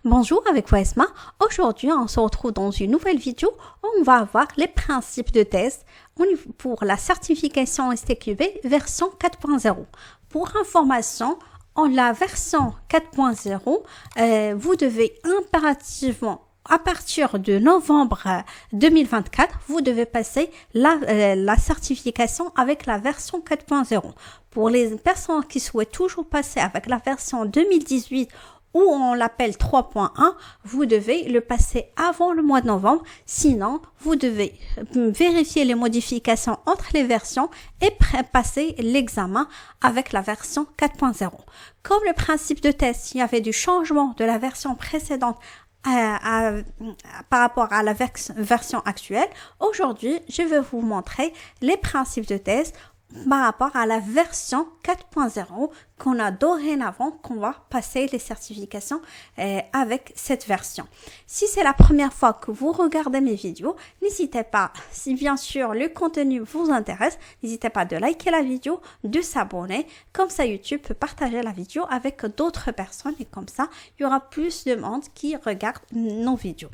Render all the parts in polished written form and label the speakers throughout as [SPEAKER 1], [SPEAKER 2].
[SPEAKER 1] Bonjour avec vous Esma. Aujourd'hui, on se retrouve dans une nouvelle vidéo où on va voir les principes de test pour la certification STQB version 4.0. Pour information, en la version 4.0, vous devez impérativement à partir de novembre 2024, vous devez passer la certification avec la version 4.0. Pour les personnes qui souhaitent toujours passer avec la version 2018 ou on l'appelle 3.1, vous devez le passer avant le mois de novembre. Sinon, vous devez vérifier les modifications entre les versions et passer l'examen avec la version 4.0. Comme le principe de test, il y avait du changement de la version précédente par rapport à la version actuelle. Aujourd'hui, je vais vous montrer les principes de test par rapport à la version 4.0 qu'on a dorénavant, qu'on va passer les certifications avec cette version. Si c'est la première fois que vous regardez mes vidéos, n'hésitez pas, si bien sûr le contenu vous intéresse, n'hésitez pas de liker la vidéo, de s'abonner, comme ça YouTube peut partager la vidéo avec d'autres personnes et comme ça, il y aura plus de monde qui regarde nos vidéos.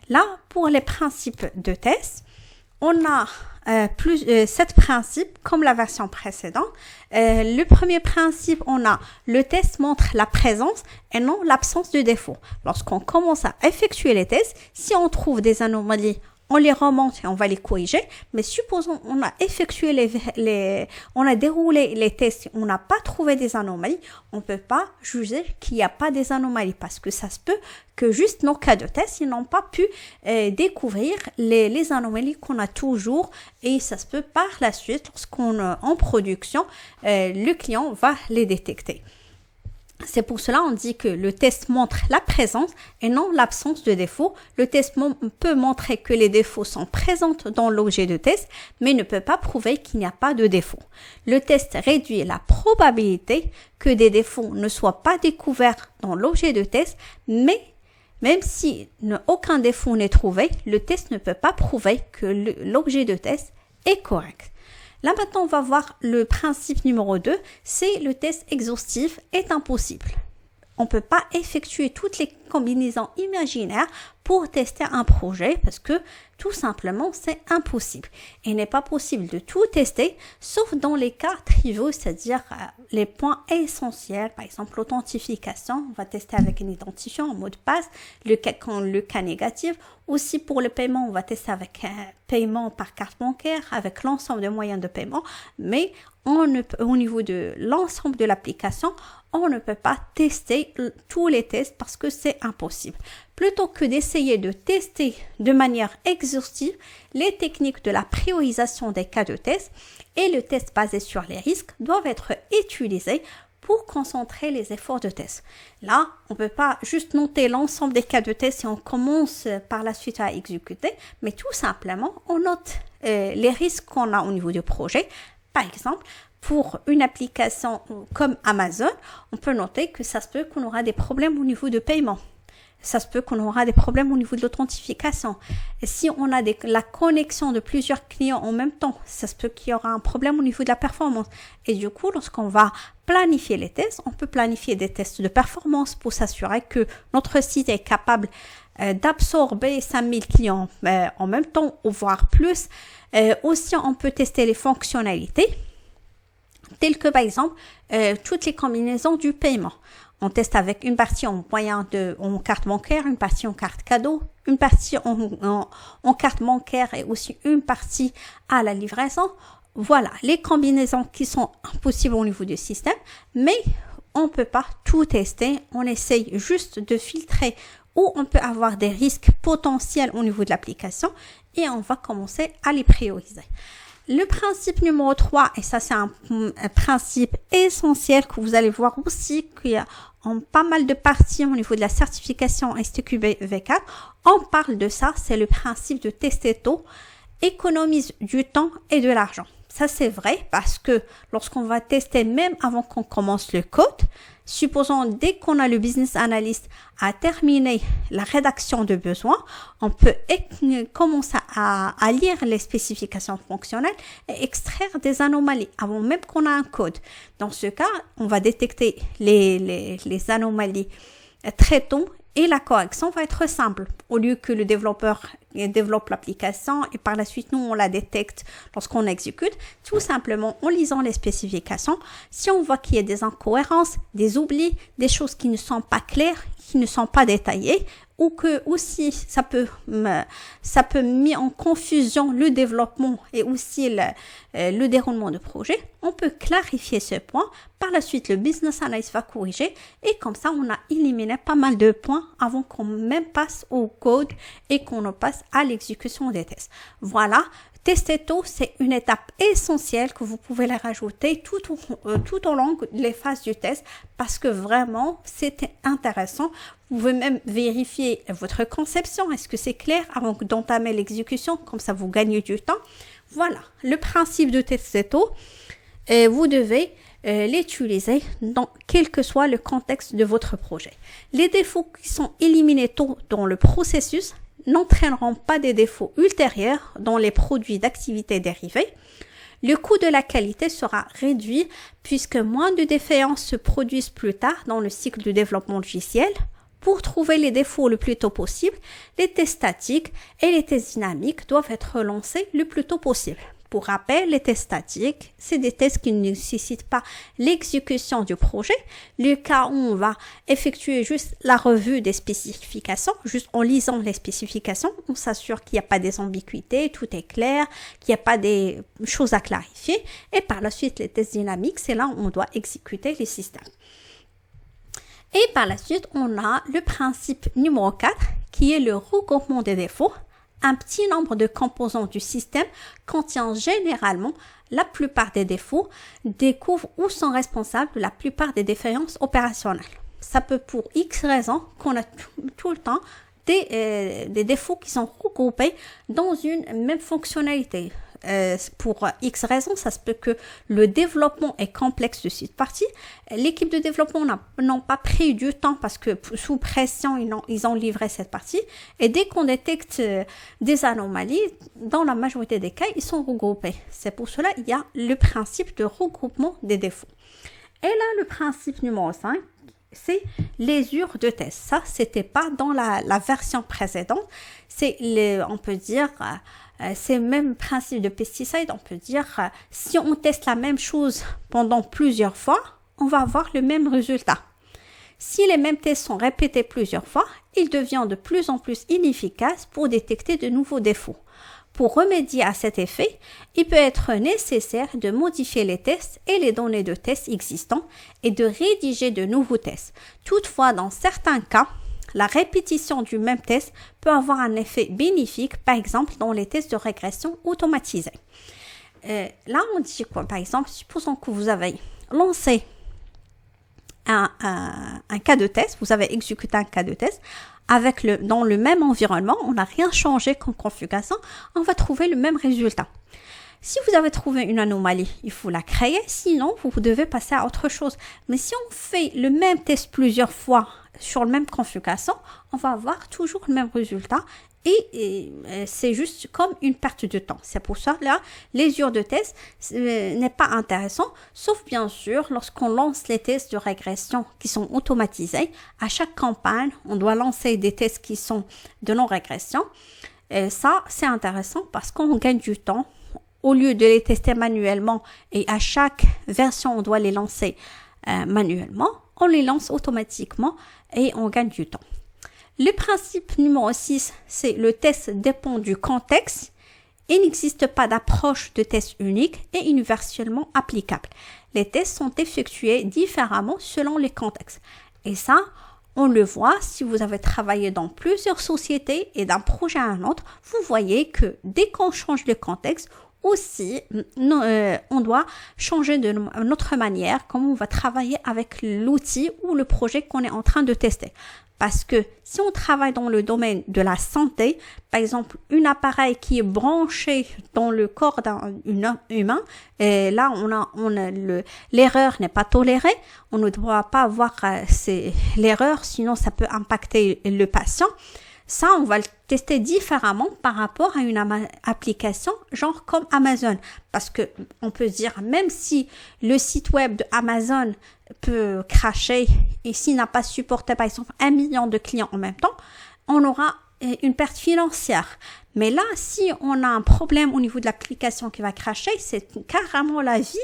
[SPEAKER 1] Là, pour les principes de test, on a 7 principes comme la version précédente. Le premier principe, on a le test montre la présence et non l'absence de défaut. Lorsqu'on commence à effectuer les tests, si on trouve des anomalies, on les remonte et on va les corriger. Mais supposons on a effectué on a déroulé les tests, on n'a pas trouvé des anomalies, on peut pas juger qu'il n'y a pas des anomalies parce que ça se peut que juste nos cas de test, ils n'ont pas pu découvrir les anomalies qu'on a toujours et ça se peut par la suite, lorsqu'on est en production, le client va les détecter. C'est pour cela on dit que le test montre la présence et non l'absence de défauts. Le test peut montrer que les défauts sont présents dans l'objet de test, mais ne peut pas prouver qu'il n'y a pas de défaut. Le test réduit la probabilité que des défauts ne soient pas découverts dans l'objet de test, mais même si aucun défaut n'est trouvé, le test ne peut pas prouver que l'objet de test est correct. Là maintenant, on va voir le principe numéro 2, c'est le test exhaustif est impossible. On ne peut pas effectuer toutes les combinaisons imaginaires pour tester un projet parce que tout simplement c'est impossible. Il n'est pas possible de tout tester sauf dans les cas triviaux, c'est-à-dire les points essentiels, par exemple l'authentification, on va tester avec un identifiant, un mot de passe, le cas négatif. Aussi pour le paiement, on va tester avec un paiement par carte bancaire, avec l'ensemble des moyens de paiement, mais au niveau de l'ensemble de l'application, on ne peut pas tester tous les tests parce que c'est impossible. Plutôt que d'essayer de tester de manière exhaustive les techniques de la priorisation des cas de test et le test basé sur les risques doivent être utilisés pour concentrer les efforts de test. Là, on ne peut pas juste noter l'ensemble des cas de test et on commence par la suite à exécuter, mais tout simplement, on note les risques qu'on a au niveau du projet. Par exemple, pour une application comme Amazon, on peut noter que ça se peut qu'on aura des problèmes au niveau de paiement. Ça se peut qu'on aura des problèmes au niveau de l'authentification. Et si on a la connexion de plusieurs clients en même temps, ça se peut qu'il y aura un problème au niveau de la performance. Et du coup, lorsqu'on va planifier les tests, on peut planifier des tests de performance pour s'assurer que notre site est capable d'absorber 5000 clients en même temps, ou voire plus. Aussi, on peut tester les fonctionnalités, telles que par exemple toutes les combinaisons du paiement. On teste avec une partie en carte bancaire, une partie en carte cadeau, une partie en carte bancaire et aussi une partie à la livraison. Voilà, les combinaisons qui sont possibles au niveau du système, mais on ne peut pas tout tester. On essaye juste de filtrer où on peut avoir des risques potentiels au niveau de l'application et on va commencer à les prioriser. Le principe numéro 3, et ça c'est un principe essentiel que vous allez voir aussi qu'il y a en pas mal de parties au niveau de la certification STQB V4, on parle de ça, c'est le principe de tester tôt, économise du temps et de l'argent. Ça c'est vrai parce que lorsqu'on va tester même avant qu'on commence le code, supposons dès qu'on a le business analyst à terminer la rédaction de besoins, on peut commencer à lire les spécifications fonctionnelles et extraire des anomalies avant même qu'on a un code. Dans ce cas, on va détecter les anomalies très tôt Et la correction va être simple. Au lieu que le développeur développe l'application et par la suite, nous, on la détecte lorsqu'on exécute, tout simplement en lisant les spécifications. Si on voit qu'il y a des incohérences, des oublis, des choses qui ne sont pas claires, qui ne sont pas détaillées, ou que aussi ça peut mettre en confusion le développement et aussi le déroulement de projet, on peut clarifier ce point. Par la suite, le business analyst va corriger et comme ça, on a éliminé pas mal de points avant qu'on même passe au code et qu'on ne passe à l'exécution des tests. Voilà. Tester tôt, c'est une étape essentielle que vous pouvez la rajouter tout au long des phases du test parce que vraiment, c'est intéressant. Vous pouvez même vérifier votre conception. Est-ce que c'est clair avant d'entamer l'exécution? Comme ça, vous gagnez du temps. Voilà, le principe de tester tôt. Vous devez l'utiliser dans quel que soit le contexte de votre projet. Les défauts qui sont éliminés tôt dans le processus n'entraîneront pas des défauts ultérieurs dans les produits d'activité dérivée. Le coût de la qualité sera réduit puisque moins de défaillances se produisent plus tard dans le cycle de développement logiciel. Pour trouver les défauts le plus tôt possible, les tests statiques et les tests dynamiques doivent être lancés le plus tôt possible. Pour rappel, les tests statiques, c'est des tests qui ne nécessitent pas l'exécution du projet. Le cas où on va effectuer juste la revue des spécifications, juste en lisant les spécifications, on s'assure qu'il n'y a pas des ambiguïtés, tout est clair, qu'il n'y a pas des choses à clarifier. Et par la suite, les tests dynamiques, c'est là où on doit exécuter les systèmes. Et par la suite, on a le principe numéro 4, qui est le regroupement des défauts. Un petit nombre de composants du système contient généralement la plupart des défauts, découvre ou sont responsables de la plupart des défaillances opérationnelles. Ça peut pour X raisons qu'on a tout le temps des défauts qui sont regroupés dans une même fonctionnalité. Pour X raisons, ça se peut que le développement est complexe de cette partie. L'équipe de développement n'ont pas pris du temps parce que sous pression, ils ont livré cette partie. Et dès qu'on détecte des anomalies, dans la majorité des cas, ils sont regroupés. C'est pour cela qu'il y a le principe de regroupement des défauts. Et là, le principe numéro 5, c'est l'usure de test. Ça, c'était pas dans la version précédente. On peut dire... c'est le même principe de pesticide, on peut dire si on teste la même chose pendant plusieurs fois, on va avoir le même résultat. Si les mêmes tests sont répétés plusieurs fois, il devient de plus en plus inefficace pour détecter de nouveaux défauts. Pour remédier à cet effet, il peut être nécessaire de modifier les tests et les données de tests existants et de rédiger de nouveaux tests. Toutefois, dans certains cas, la répétition du même test peut avoir un effet bénéfique, par exemple dans les tests de régression automatisés. Là, on dit quoi? Par exemple, supposons que vous avez lancé un cas de test, vous avez exécuté un cas de test dans le même environnement, on n'a rien changé comme configuration, on va trouver le même résultat. Si vous avez trouvé une anomalie, il faut la créer, sinon vous devez passer à autre chose. Mais si on fait le même test plusieurs fois sur la même configuration, on va avoir toujours le même résultat et c'est juste comme une perte de temps. C'est pour ça là, l'usure de test n'est pas intéressant, sauf bien sûr lorsqu'on lance les tests de régression qui sont automatisés. À chaque campagne, on doit lancer des tests qui sont de non-régression. Et ça, c'est intéressant parce qu'on gagne du temps. Au lieu de les tester manuellement et à chaque version, on doit les lancer manuellement, on les lance automatiquement et on gagne du temps. Le principe numéro 6, c'est le test dépend du contexte. Il n'existe pas d'approche de test unique et universellement applicable. Les tests sont effectués différemment selon les contextes. Et ça, on le voit si vous avez travaillé dans plusieurs sociétés et d'un projet à un autre, vous voyez que dès qu'on change de contexte, aussi, on doit changer de notre manière, comment on va travailler avec l'outil ou le projet qu'on est en train de tester. Parce que si on travaille dans le domaine de la santé, par exemple, un appareil qui est branché dans le corps d'un humain, et là, l'erreur n'est pas tolérée. On ne doit pas avoir l'erreur, sinon ça peut impacter le patient. Ça, on va le tester différemment par rapport à une application genre comme Amazon. Parce que on peut dire, même si le site web de Amazon peut cracher et s'il n'a pas supporté par exemple 1 million de clients en même temps, on aura une perte financière. Mais là, si on a un problème au niveau de l'application qui va cracher, c'est carrément la vie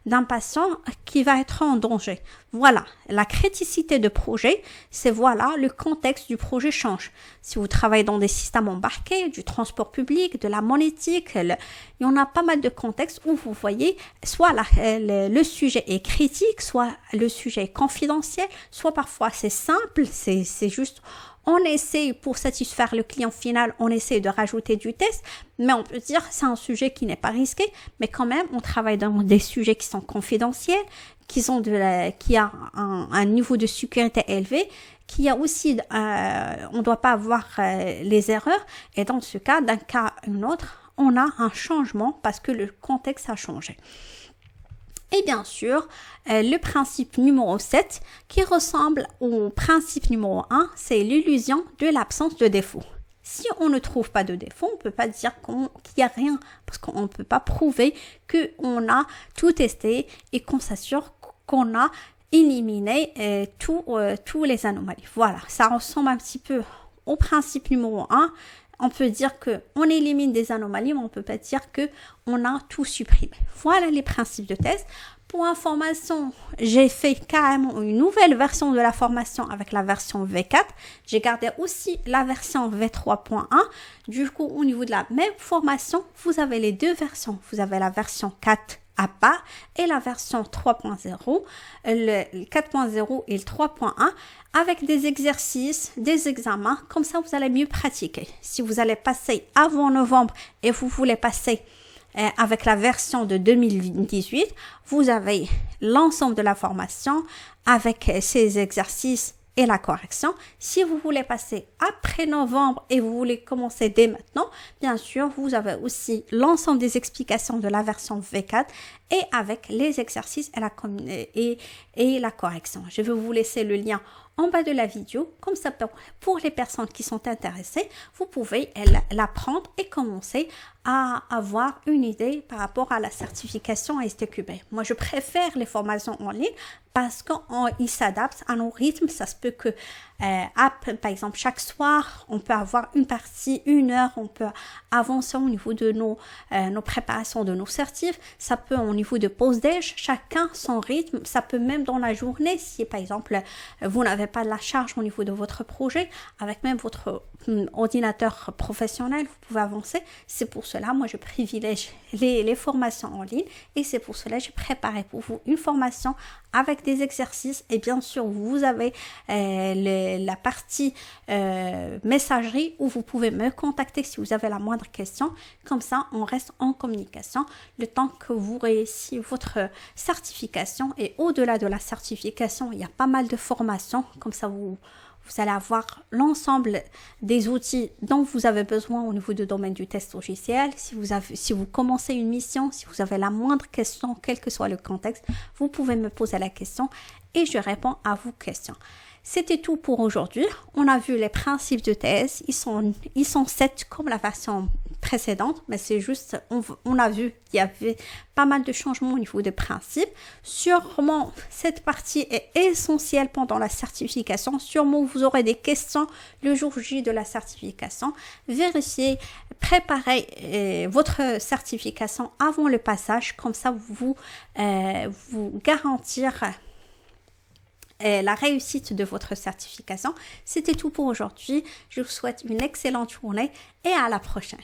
[SPEAKER 1] d'un patient qui va être en danger. Voilà, la criticité de projet, c'est voilà, le contexte du projet change. Si vous travaillez dans des systèmes embarqués, du transport public, de la monétique, il y en a pas mal de contextes où vous voyez soit le sujet est critique, soit le sujet est confidentiel, soit parfois c'est simple, c'est juste... On essaie, pour satisfaire le client final, on essaie de rajouter du test, mais on peut dire c'est un sujet qui n'est pas risqué, mais quand même, on travaille dans des sujets qui sont confidentiels, qui a un niveau de sécurité élevé, qui a aussi, on ne doit pas avoir les erreurs, et dans ce cas, d'un cas à un autre, on a un changement parce que le contexte a changé. Et bien sûr, le principe numéro 7 qui ressemble au principe numéro 1, c'est l'illusion de l'absence de défaut. Si on ne trouve pas de défaut, on ne peut pas dire qu'il n'y a rien parce qu'on ne peut pas prouver qu'on a tout testé et qu'on s'assure qu'on a éliminé tous les anomalies. Voilà, ça ressemble un petit peu au principe numéro 1. On peut dire qu'on élimine des anomalies, mais on ne peut pas dire qu'on a tout supprimé. Voilà les principes de test. Pour information, j'ai fait carrément une nouvelle version de la formation avec la version V4. J'ai gardé aussi la version V3.1. Du coup, au niveau de la même formation, vous avez les deux versions. Vous avez la version 4 à part et la version 3.0, le 4.0 et le 3.1 avec des exercices, des examens, comme ça vous allez mieux pratiquer. Si vous allez passer avant novembre et vous voulez passer avec la version de 2018, vous avez l'ensemble de la formation avec ces exercices et la correction. Si vous voulez passer après novembre et vous voulez commencer dès maintenant, bien sûr, vous avez aussi l'ensemble des explications de la version V4 et avec les exercices et la correction. Je vais vous laisser le lien en bas de la vidéo. Comme ça, pour les personnes qui sont intéressées, vous pouvez l'apprendre et commencer à avoir une idée par rapport à la certification STQB. Moi, je préfère les formations en ligne parce qu'ils s'adaptent à nos rythmes. Ça se peut que, par exemple, chaque soir, on peut avoir une partie, 1 heure, on peut avancer au niveau de nos préparations de nos certifs. Ça peut au niveau de pause-déj, chacun son rythme. Ça peut même dans la journée, si par exemple, vous n'avez pas de la charge au niveau de votre projet, avec même votre ordinateur professionnel, vous pouvez avancer. C'est pour cela, moi, je privilège les formations en ligne et c'est pour cela que j'ai préparé pour vous une formation avec des exercices et bien sûr, vous avez la partie messagerie où vous pouvez me contacter si vous avez la moindre question. Comme ça, on reste en communication le temps que vous réussissez votre certification et au-delà de la certification, il y a pas mal de formations. Comme ça, vous allez avoir l'ensemble des outils dont vous avez besoin au niveau du domaine du test logiciel. Si vous commencez une mission, si vous avez la moindre question, quel que soit le contexte, vous pouvez me poser la question et je réponds à vos questions. C'était tout pour aujourd'hui. On a vu les principes de thèse. Ils sont 7 comme la version précédente, mais c'est juste, on a vu qu'il y avait pas mal de changements au niveau des principes. Sûrement, cette partie est essentielle pendant la certification. Sûrement, vous aurez des questions le jour J de la certification. Vérifiez, préparez votre certification avant le passage. Comme ça, vous garantir la réussite de votre certification. C'était tout pour aujourd'hui. Je vous souhaite une excellente journée et à la prochaine.